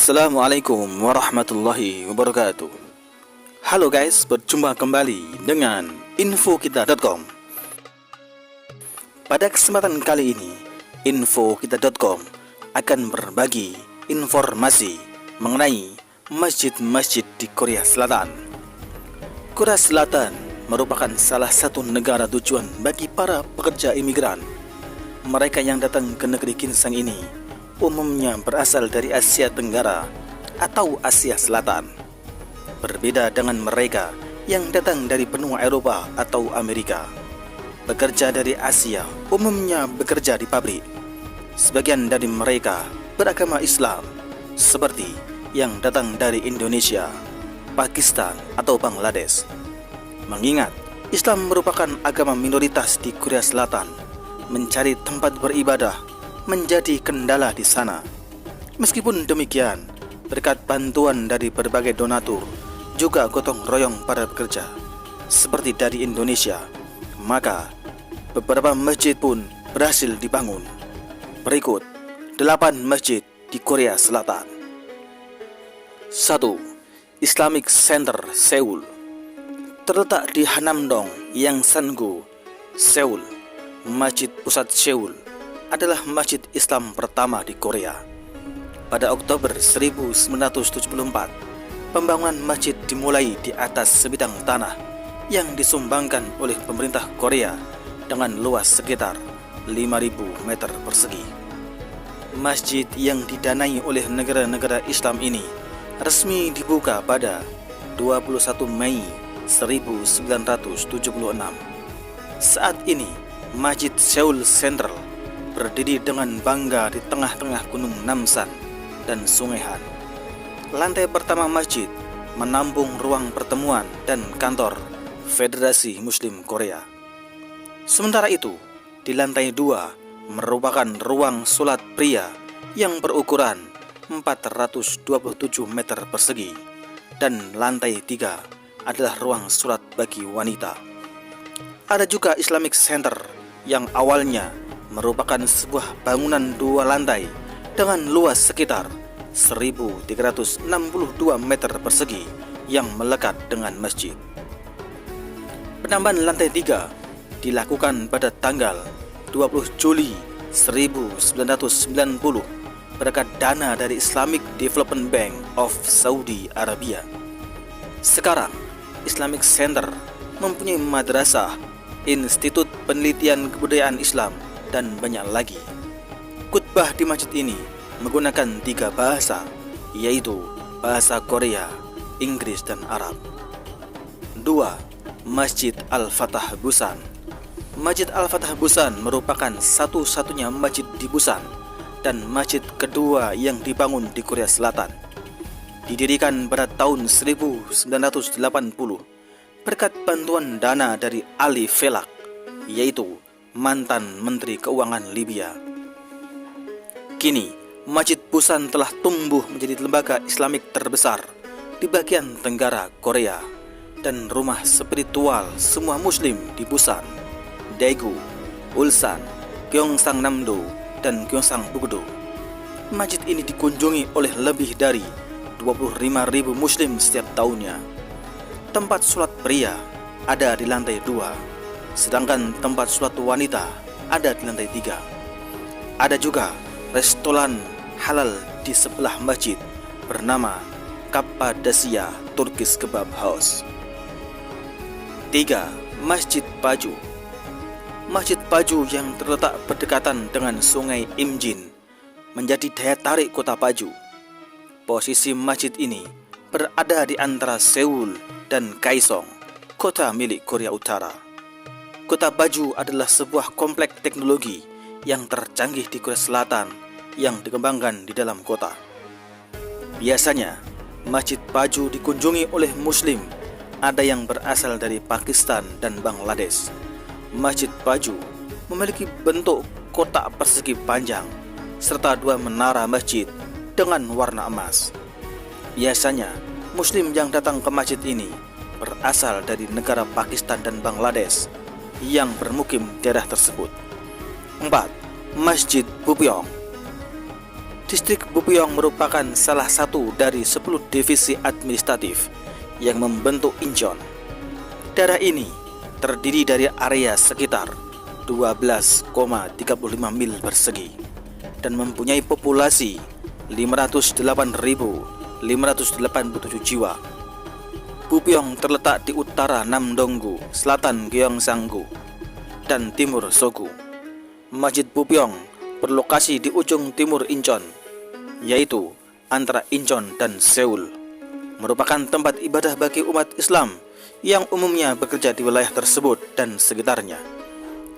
Assalamualaikum warahmatullahi wabarakatuh. Halo guys, berjumpa kembali dengan infokita.com. Pada kesempatan kali ini, infokita.com akan berbagi informasi mengenai masjid-masjid di Korea Selatan. Korea Selatan merupakan salah satu negara tujuan bagi para pekerja imigran. Mereka yang datang ke negeri ginseng ini umumnya berasal dari Asia Tenggara atau Asia Selatan. Berbeda dengan mereka yang datang dari benua Eropa atau Amerika. Pekerja dari Asia umumnya bekerja di pabrik. Sebagian dari mereka beragama Islam, seperti yang datang dari Indonesia, Pakistan, atau Bangladesh. Mengingat Islam merupakan agama minoritas di Korea Selatan, mencari tempat beribadah menjadi kendala di sana. Meskipun demikian, berkat bantuan dari berbagai donatur, juga gotong royong para pekerja, seperti dari Indonesia, maka beberapa masjid pun berhasil dibangun. Berikut 8 masjid di Korea Selatan. 1. Islamic Center Seoul. Terletak di Hanamdong, Yangsan-gu, Seoul. Masjid Pusat Seoul adalah masjid Islam pertama di Korea. Pada Oktober 1974, pembangunan masjid dimulai di atas sebidang tanah yang disumbangkan oleh pemerintah Korea dengan luas sekitar 5.000 meter persegi. Masjid yang didanai oleh negara-negara Islam ini resmi dibuka pada 21 Mei 1976. Saat ini, Masjid Seoul Central berdiri dengan bangga di tengah-tengah Gunung Namsan dan Sungai Han. Lantai pertama masjid menampung ruang pertemuan dan kantor Federasi Muslim Korea. Sementara itu, di lantai 2 merupakan ruang sholat pria yang berukuran 427 meter persegi, dan lantai 3 adalah ruang sholat bagi wanita. Ada juga Islamic Center yang awalnya merupakan sebuah bangunan 2 lantai dengan luas sekitar 1.362 meter persegi yang melekat dengan masjid. Penambahan lantai 3 dilakukan pada tanggal 20 Juli 1990 berkat dana dari Islamic Development Bank of Saudi Arabia. Sekarang, Islamic Center mempunyai madrasah, Institut Penelitian Kebudayaan Islam, dan banyak lagi. Khutbah di masjid ini menggunakan 3 bahasa, yaitu bahasa Korea, Inggris, dan Arab. 2. Masjid Al-Fatah Busan. Masjid Al-Fatah Busan merupakan satu-satunya masjid di Busan dan masjid kedua yang dibangun di Korea Selatan. Didirikan pada tahun 1980 berkat bantuan dana dari Ali Velak, yaitu mantan Menteri Keuangan Libya. Kini, Masjid Busan telah tumbuh menjadi lembaga Islamik terbesar di bagian tenggara Korea dan rumah spiritual semua Muslim di Busan, Daegu, Ulsan, Gyeongsangnam-do, dan Gyeongsangbuk-do. Masjid ini dikunjungi oleh lebih dari 25.000 Muslim setiap tahunnya. Tempat sholat pria ada di lantai 2. Sedangkan tempat sholat wanita ada di lantai 3. Ada juga restoran halal di sebelah masjid bernama Kappadosia Turkish Kebab House. 3. Masjid Paju. Masjid Paju yang terletak berdekatan dengan Sungai Imjin menjadi daya tarik kota Paju. Posisi masjid ini berada di antara Seoul dan Kaesong, kota milik Korea Utara. Kota Paju adalah sebuah kompleks teknologi yang tercanggih di Korea Selatan yang dikembangkan di dalam kota. Biasanya, Masjid Paju dikunjungi oleh Muslim, ada yang berasal dari Pakistan dan Bangladesh. Masjid Paju memiliki bentuk kotak persegi panjang, serta 2 menara masjid dengan warna emas. Biasanya, Muslim yang datang ke masjid ini berasal dari negara Pakistan dan Bangladesh yang bermukim di daerah tersebut. 4. Masjid Bupyeong. Distrik Bupyeong merupakan salah satu dari 10 divisi administratif yang membentuk Incheon. Daerah ini terdiri dari area sekitar 12,35 mil persegi dan mempunyai populasi 508.587 jiwa. Bupyeong terletak di utara Namdong-gu, selatan Gyeongsang-gu, dan timur Sogu. Masjid Bupyeong berlokasi di ujung timur Incheon, yaitu antara Incheon dan Seoul, merupakan tempat ibadah bagi umat Islam yang umumnya bekerja di wilayah tersebut dan sekitarnya,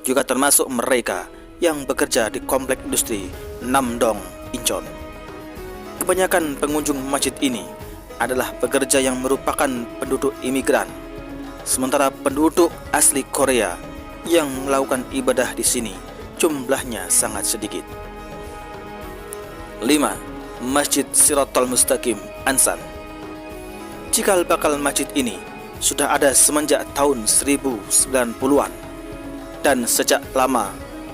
juga termasuk mereka yang bekerja di komplek industri Namdong Incheon. Kebanyakan pengunjung masjid ini adalah pekerja yang merupakan penduduk imigran, sementara penduduk asli Korea yang melakukan ibadah di sini jumlahnya sangat sedikit. 5. Masjid Shiratal Mustaqim Ansan. Cikal bakal masjid ini sudah ada semenjak tahun 1090-an dan sejak lama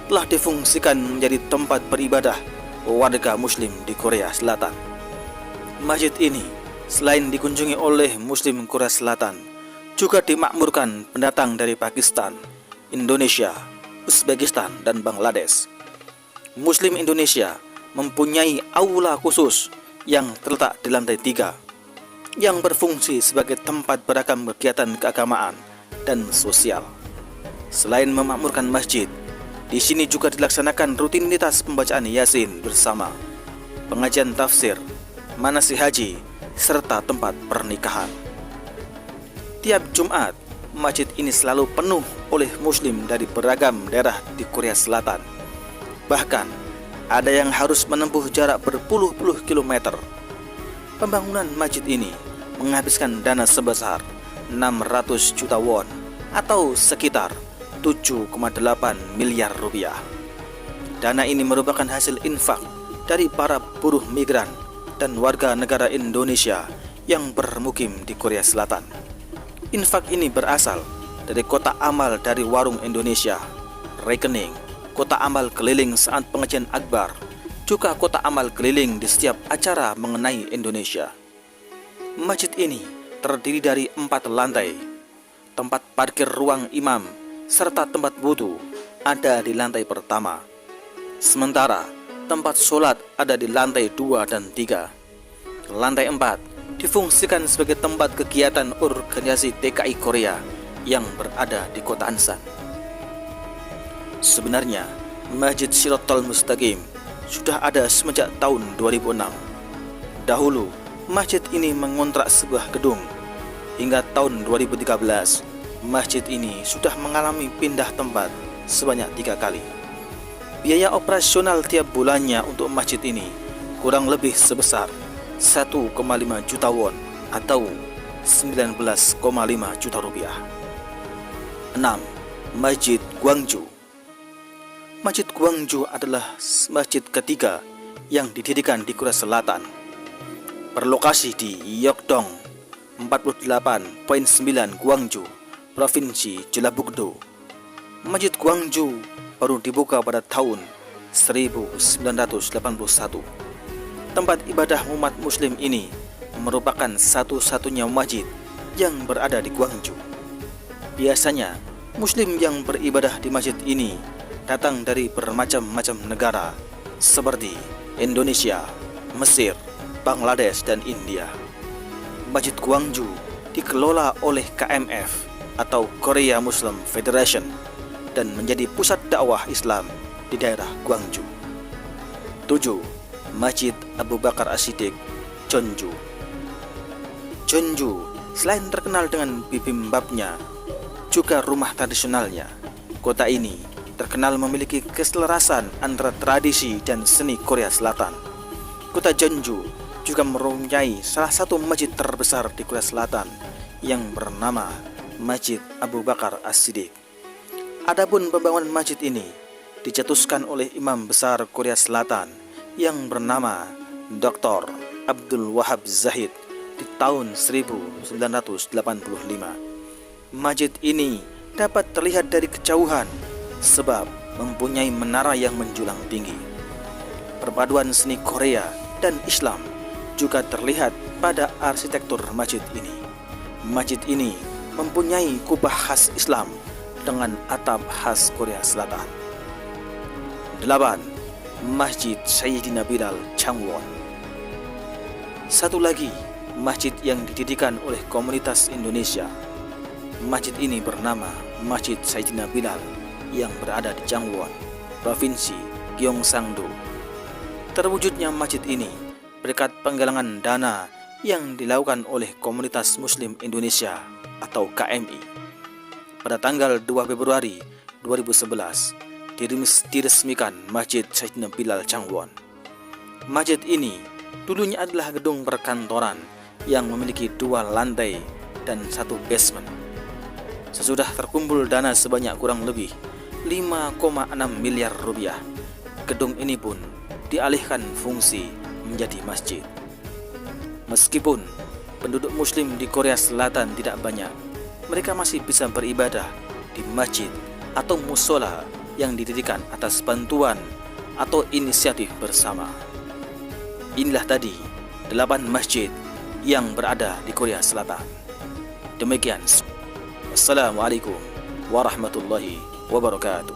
telah difungsikan menjadi tempat beribadah warga muslim di Korea Selatan. Masjid ini selain dikunjungi oleh muslim Korea Selatan, juga dimakmurkan pendatang dari Pakistan, Indonesia, Uzbekistan, dan Bangladesh. Muslim Indonesia mempunyai aula khusus yang terletak di lantai 3 yang berfungsi sebagai tempat beragam kegiatan keagamaan dan sosial. Selain memakmurkan masjid, di sini juga dilaksanakan rutinitas pembacaan Yasin bersama, pengajian tafsir, manasik haji, serta tempat pernikahan. Tiap Jumat, masjid ini selalu penuh oleh muslim dari beragam daerah di Korea Selatan. Bahkan ada yang harus menempuh jarak berpuluh-puluh kilometer. Pembangunan masjid ini menghabiskan dana sebesar 600 juta won atau sekitar 7,8 miliar rupiah. Dana ini merupakan hasil infak dari para buruh migran dan warga negara Indonesia yang bermukim di Korea Selatan. Infak ini berasal dari kotak amal dari warung Indonesia, rekening, kotak amal keliling saat pengajian akbar, juga kotak amal keliling di setiap acara mengenai Indonesia. Masjid ini terdiri dari 4 lantai. Tempat parkir ruang imam serta tempat wudu ada di lantai pertama. Sementara tempat sholat ada di lantai 2 dan 3. Lantai 4 difungsikan sebagai tempat kegiatan organisasi TKI Korea yang berada di kota Ansan. Sebenarnya, Masjid Shiratal Mustaqim sudah ada semenjak tahun 2006. Dahulu, masjid ini mengontrak sebuah gedung. Hingga tahun 2013, masjid ini sudah mengalami pindah tempat sebanyak 3 kali. Biaya operasional tiap bulannya untuk masjid ini kurang lebih sebesar 1,5 juta won atau 19,5 juta rupiah. 6. Masjid Gwangju. Masjid Gwangju adalah masjid ketiga yang didirikan di Korea Selatan. Berlokasi di Yeokdong 48.9 Gwangju, Provinsi Jeollabuk-do. Masjid Gwangju baru dibuka pada tahun 1981. Tempat ibadah umat muslim ini merupakan satu-satunya masjid yang berada di Gwangju. Biasanya, muslim yang beribadah di masjid ini datang dari bermacam-macam negara seperti Indonesia, Mesir, Bangladesh, dan India. Masjid Gwangju dikelola oleh KMF atau Korea Muslim Federation dan menjadi pusat dakwah Islam di daerah Gwangju. 7. Masjid Abu Bakar As-Siddiq, Jeonju. Jeonju selain terkenal dengan bibimbapnya, juga rumah tradisionalnya. Kota ini terkenal memiliki keselarasan antara tradisi dan seni Korea Selatan. Kota Jeonju juga mempunyai salah satu masjid terbesar di Korea Selatan yang bernama Masjid Abu Bakar As-Siddiq. Adapun pembangunan masjid ini dicetuskan oleh Imam Besar Korea Selatan yang bernama Dr. Abdul Wahab Zahid di tahun 1985. Masjid ini dapat terlihat dari kejauhan sebab mempunyai menara yang menjulang tinggi. perpaduan seni Korea dan Islam juga terlihat pada arsitektur masjid ini. Masjid ini mempunyai kubah khas Islam dengan atap khas Korea Selatan. 8. Masjid Sayyidina Bilal Changwon. Satu lagi masjid yang didirikan oleh komunitas Indonesia. Masjid ini bernama Masjid Sayyidina Bilal yang berada di Changwon, Provinsi Gyeongsang-do. Terwujudnya masjid ini berkat penggalangan dana yang dilakukan oleh Komunitas Muslim Indonesia atau KMI. Pada tanggal 2 Februari 2011 diresmikan Masjid Sayyidina Bilal Changwon. Masjid ini dulunya adalah gedung perkantoran yang memiliki 2 lantai dan 1 basement. Sesudah terkumpul dana sebanyak kurang lebih 5,6 miliar rupiah, gedung ini pun dialihkan fungsi menjadi masjid. Meskipun penduduk muslim di Korea Selatan tidak banyak, mereka masih bisa beribadah di masjid atau musola yang didirikan atas bantuan atau inisiatif bersama. Inilah tadi 8 masjid yang berada di Korea Selatan. Demikian. Assalamualaikum warahmatullahi wabarakatuh.